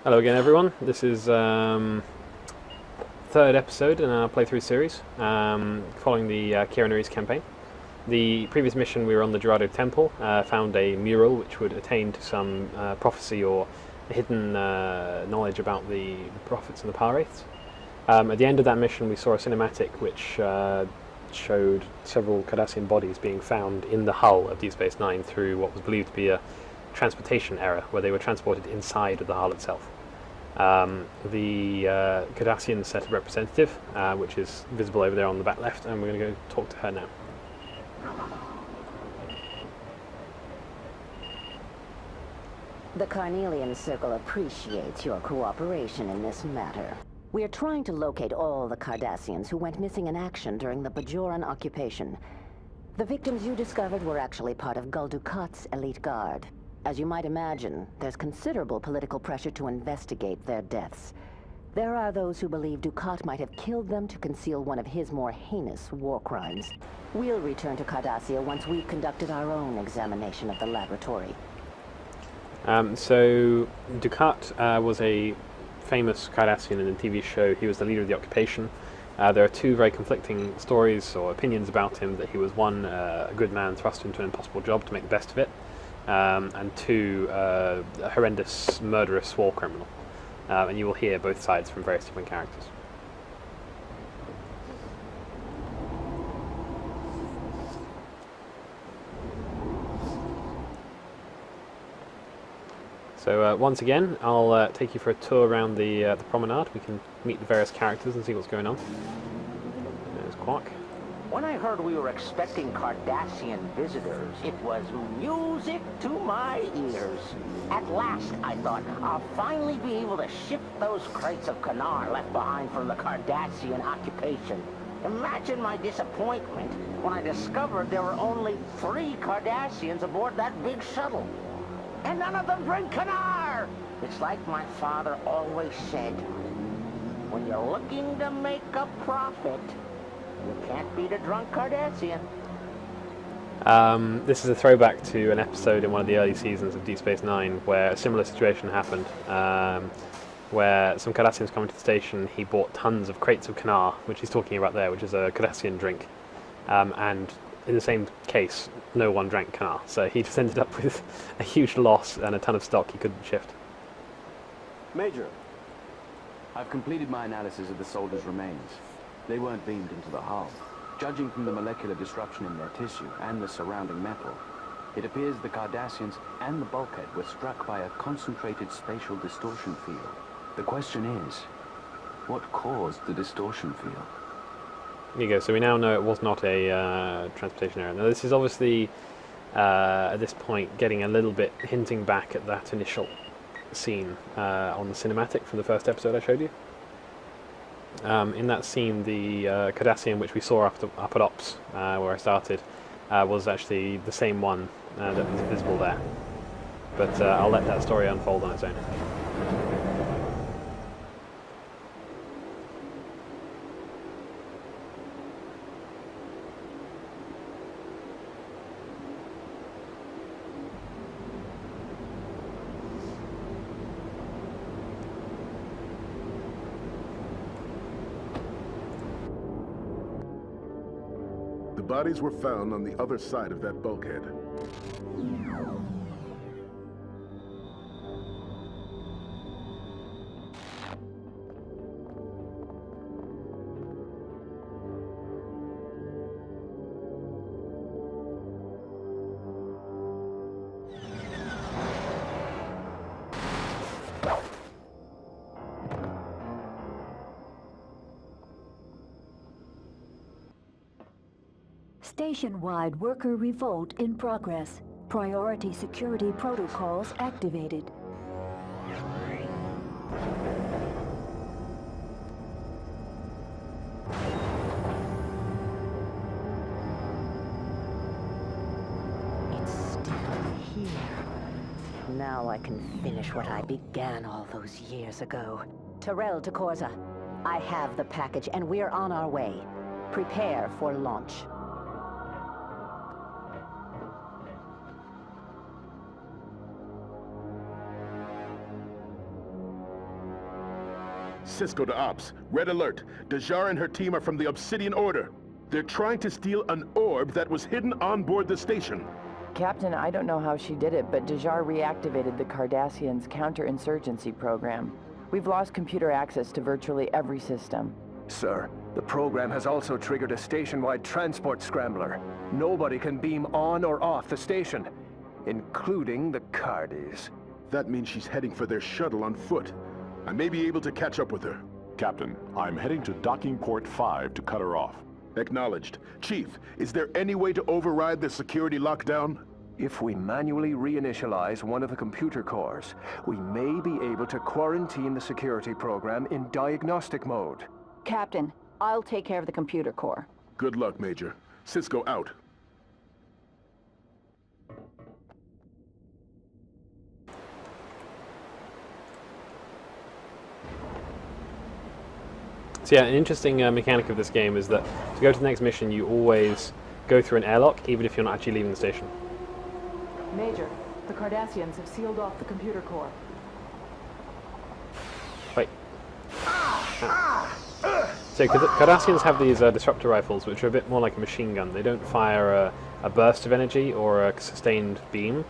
Hello again, everyone. This is third episode in our playthrough series, following the Kira Nerys campaign. The previous mission, we were on the Dorado Temple, found a mural which would attain to some prophecy or hidden knowledge about the prophets and the power wraiths. At the end of that mission, we saw a cinematic which showed several Cardassian bodies being found in the hull of Deep Space Nine through what was believed to be a transportation error, where they were transported inside of the hull itself. The Cardassian set a representative, which is visible over there on the back left, and we're going to go talk to her now. The Carnelian Circle appreciates your cooperation in this matter. We are trying to locate all the Cardassians who went missing in action during the Bajoran occupation. The victims you discovered were actually part of Gul Dukat's elite guard. As you might imagine, there's considerable political pressure to investigate their deaths. There are those who believe Dukat might have killed them to conceal one of his more heinous war crimes. We'll return to Cardassia once we've conducted our own examination of the laboratory. So Dukat was a famous Cardassian in the TV show. He was the leader of the occupation. There are two very conflicting stories or opinions about him, that he was one, a good man thrust into an impossible job to make the best of it, and two, a horrendous, murderous war criminal. And you will hear both sides from various different characters. So once again, I'll take you for a tour around the promenade. We can meet the various characters and see what's going on. There's Quark. When I heard we were expecting Cardassian visitors, it was music to my ears. At last, I thought, I'll finally be able to shift those crates of Kanar left behind from the Cardassian occupation. Imagine my disappointment when I discovered there were only 3 Cardassians aboard that big shuttle. And none of them bring Kanar! It's like my father always said, when you're looking to make a profit, you can't beat a drunk Cardassian. This is a throwback to an episode in one of the early seasons of Deep Space Nine where a similar situation happened, where some Cardassians coming to the station. He bought tons of crates of Kanar, which he's talking about there, which is a Cardassian drink, and in the same case, no one drank Kanar, so he just ended up with a huge loss and a ton of stock he couldn't shift. Major, I've completed my analysis of the soldiers' remains. They weren't beamed into the hull. Judging from the molecular disruption in their tissue and the surrounding metal, it appears the Cardassians and the bulkhead were struck by a concentrated spatial distortion field. The question is, what caused the distortion field? There you go, so we now know it was not a transportation error. Now this is obviously, at this point, getting a little bit hinting back at that initial scene on the cinematic from the first episode I showed you. In that scene, the Cardassian which we saw up at Ops, where I started, was actually the same one that was visible there. But I'll let that story unfold on its own. The bodies were found on the other side of that bulkhead. Station-wide worker revolt in progress. Priority security protocols activated. It's still here. Now I can finish what I began all those years ago. Terrell to Corza. I have the package and we're on our way. Prepare for launch. Cisco to Ops. Red alert. Dajar and her team are from the Obsidian Order. They're trying to steal an orb that was hidden on board the station. Captain, I don't know how she did it, but Dajar reactivated the Cardassians' counterinsurgency program. We've lost computer access to virtually every system. Sir, the program has also triggered a station-wide transport scrambler. Nobody can beam on or off the station, including the Cardis. That means she's heading for their shuttle on foot. I may be able to catch up with her. Captain, I'm heading to docking port 5 to cut her off. Acknowledged. Chief, is there any way to override the security lockdown? If we manually reinitialize one of the computer cores, we may be able to quarantine the security program in diagnostic mode. Captain, I'll take care of the computer core. Good luck, Major. Cisco out. So yeah, an interesting mechanic of this game is that to go to the next mission, you always go through an airlock, even if you're not actually leaving the station. Major, the Cardassians have sealed off the computer core. Wait. So Cardassians have these disruptor rifles, which are a bit more like a machine gun. They don't fire a burst of energy or a sustained beam.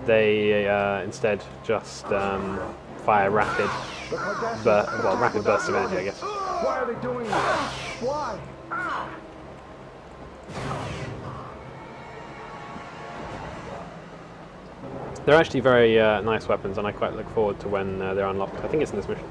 They instead just fire rapid bursts of energy, I guess. Why are they doing this? Why? They're actually very nice weapons, and I quite look forward to when they're unlocked. I think it's in this mission.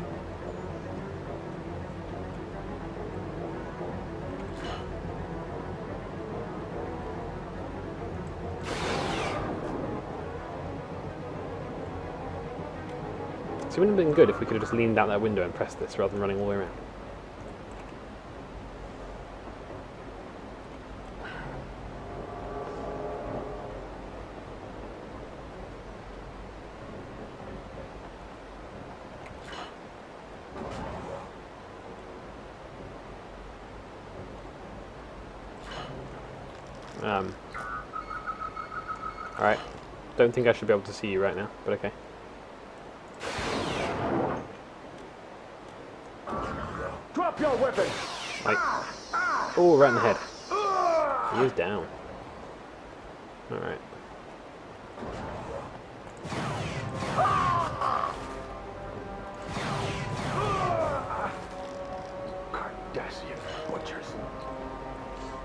So it wouldn't have been good if we could have just leaned out that window and pressed this rather than running all the way around. Alright, don't think I should be able to see you right now, but okay. Drop your weapon! Right. Oh, right in the head. He is down. Alright. Cardassian butchers.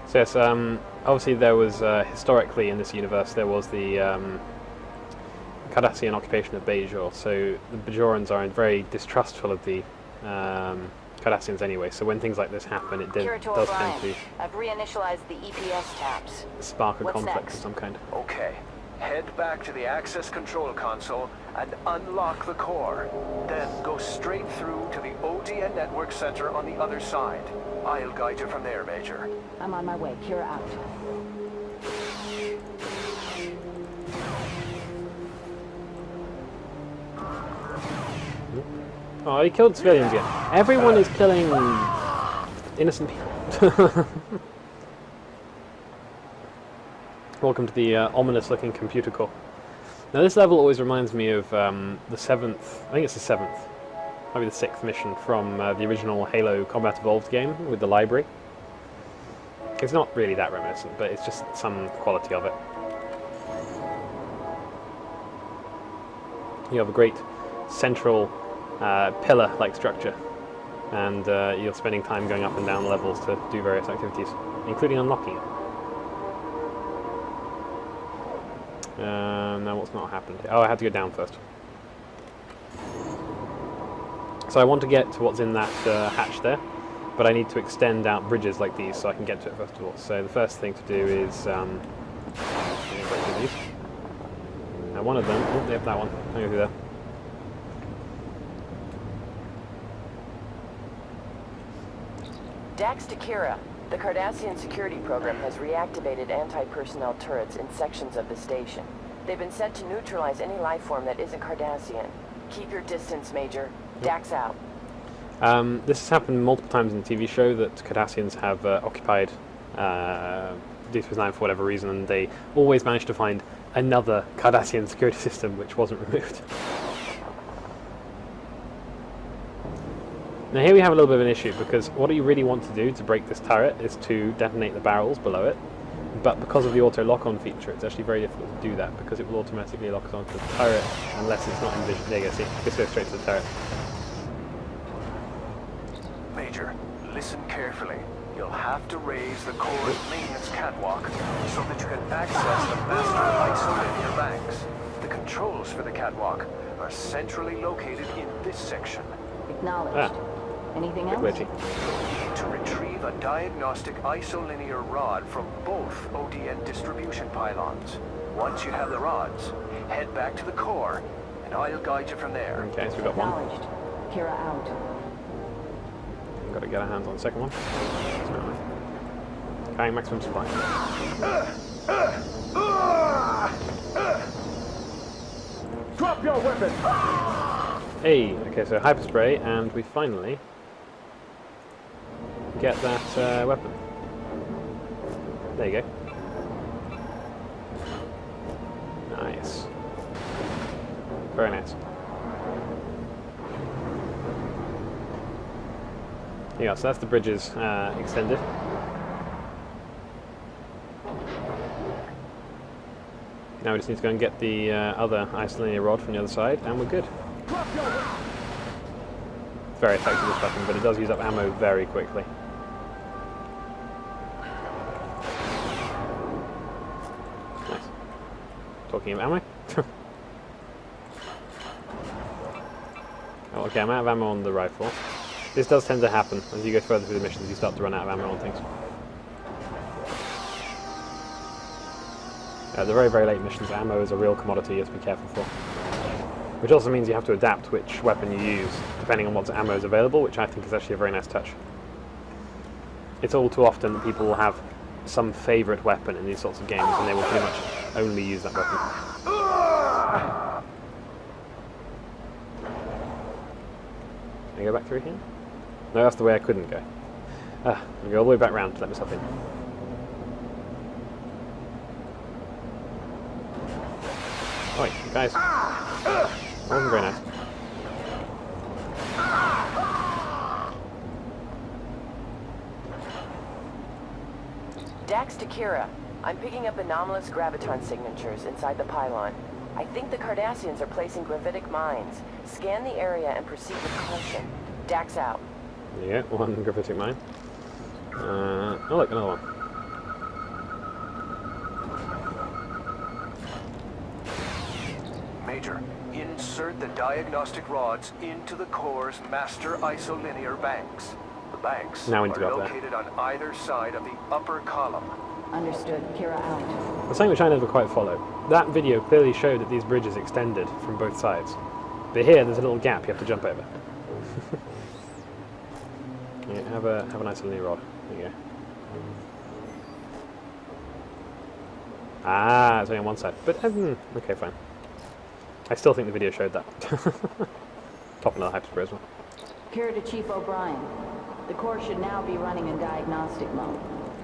So yes, obviously there was, historically in this universe, there was the Cardassian occupation of Bajor, so the Bajorans are very distrustful of the Cardassians anyway, so when things like this happen, it does tend to I've reinitialized the EPS tabs. spark a What's conflict next? of some kind. Okay. Head back to the access control console and unlock the core. Then go straight through to the ODN network center on the other side. I'll guide you from there, Major. I'm on my way. Kira out. Oh, he killed civilians again. Everyone is killing innocent people. Welcome to the ominous-looking computer core. Now this level always reminds me of the 7th, I think it's the 7th, maybe the 6th mission from the original Halo Combat Evolved game with the library. It's not really that reminiscent, but it's just some quality of it. You have a great central pillar-like structure, and you're spending time going up and down levels to do various activities, including unlocking it. Now what's not happened? Oh, I had to go down first. So I want to get to what's in that hatch there, but I need to extend out bridges like these so I can get to it first of all. So the first thing to do is break through these. Now one of them, oh, they have that one. I'll go through there. Dax to Kira. The Cardassian security program has reactivated anti-personnel turrets in sections of the station. They've been sent to neutralize any life form that isn't Cardassian. Keep your distance, Major. Dax out. This has happened multiple times in the TV show that Cardassians have occupied Deep Space Nine for whatever reason, and they always manage to find another Cardassian security system which wasn't removed. Now here we have a little bit of an issue, because what you really want to do to break this turret is to detonate the barrels below it, but because of the auto lock-on feature it's actually very difficult to do that, because it will automatically lock us onto the turret unless it's not envisioned. There you go, see, this goes straight to the turret. Major, listen carefully. You'll have to raise the core's maintenance catwalk so that you can access the master isolinear banks. The controls for the catwalk are centrally located in this section. Acknowledged. Anything else? Glitchy. You need to retrieve a diagnostic isolinear rod from both ODN distribution pylons. Once you have the rods, head back to the core, and I'll guide you from there. Okay, so we got one. Acknowledged. Kira out. Got to get our hands on the second one. Carrying maximum supply. Drop your weapon! Hey, okay, so hyper spray, and we finally get that weapon. There you go. Nice. Very nice. Yeah, so that's the bridges extended. Now we just need to go and get the other isolinear rod from the other side, and we're good. It's very effective, this weapon, but it does use up ammo very quickly. Nice. Talking of ammo. Oh, okay, I'm out of ammo on the rifle. This does tend to happen as you go further through the missions. You start to run out of ammo on things. The very, very late missions, ammo is a real commodity you have to be careful for. Which also means you have to adapt which weapon you use, depending on what ammo is available, which I think is actually a very nice touch. It's all too often that people will have some favourite weapon in these sorts of games, and they will pretty much only use that weapon. Can I go back through here? No, that's the way I couldn't go. I'll go all the way back round to let myself in. Oi, guys. That wasn't very nice. Dax to Kira. I'm picking up anomalous graviton signatures inside the pylon. I think the Cardassians are placing gravitic mines. Scan the area and proceed with caution. Dax out. Yeah, one gravitic mine. Oh look, another one. Major, insert the diagnostic rods into the core's master isolinear banks. The banks Now we are need to go up there. located on either side of the upper column. Understood. Kira out. That's something which I never quite follow. That video clearly showed that these bridges extended from both sides. But here, there's a little gap you have to jump over. Yeah, have a nice little rod. There you go. Ah, it's only on one side. But, okay, fine. I still think the video showed that. Top another hyperspray as well. Kira to Chief O'Brien. The core should now be running in diagnostic mode.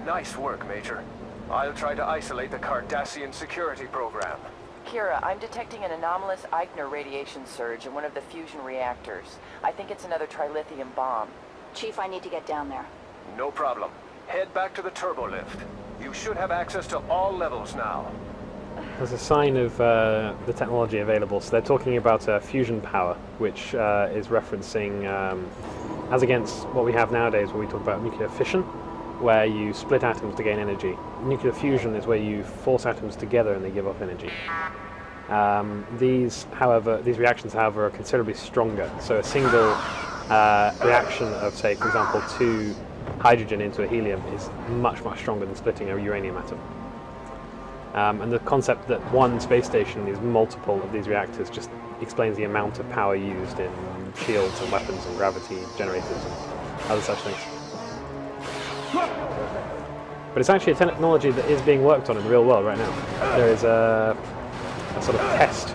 Nice work, Major. I'll try to isolate the Cardassian security program. Kira, I'm detecting an anomalous Eichner radiation surge in one of the fusion reactors. I think it's another trilithium bomb. Chief, I need to get down there. No problem. Head back to the turbolift. You should have access to all levels now. There's a sign of the technology available. So they're talking about fusion power, which is referencing, as against what we have nowadays, where we talk about nuclear fission, where you split atoms to gain energy. Nuclear fusion is where you force atoms together and they give off energy. These reactions, however, are considerably stronger. So a single reaction of, say, for example, 2 hydrogen into a helium is much, much stronger than splitting a uranium atom. And the concept that one space station is multiple of these reactors just explains the amount of power used in shields and weapons and gravity generators and other such things. But it's actually a technology that is being worked on in the real world right now. There is a sort of test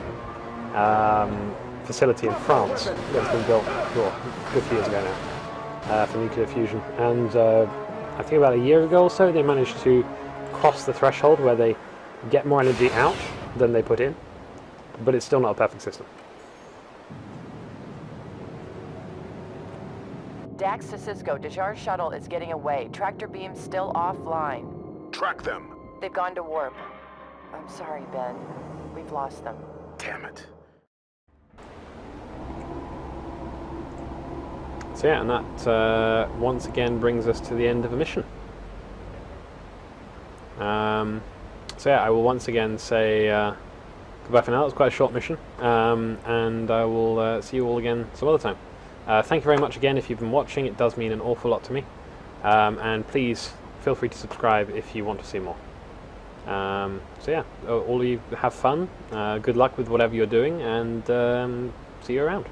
facility in France that's been built a good few years ago now for nuclear fusion. And I think about a year ago or so they managed to cross the threshold where they get more energy out than they put in, but it's still not a perfect system. Dax to Cisco, Dejar's shuttle is getting away. Tractor beam's still offline. Track them. They've gone to warp. I'm sorry, Ben. We've lost them. Damn it. So yeah, and that once again brings us to the end of a mission. So yeah, I will once again say goodbye for now. It was quite a short mission, and I will see you all again some other time. Thank you very much again if you've been watching. It does mean an awful lot to me. And please feel free to subscribe if you want to see more. So yeah, all of you have fun. Good luck with whatever you're doing, and see you around.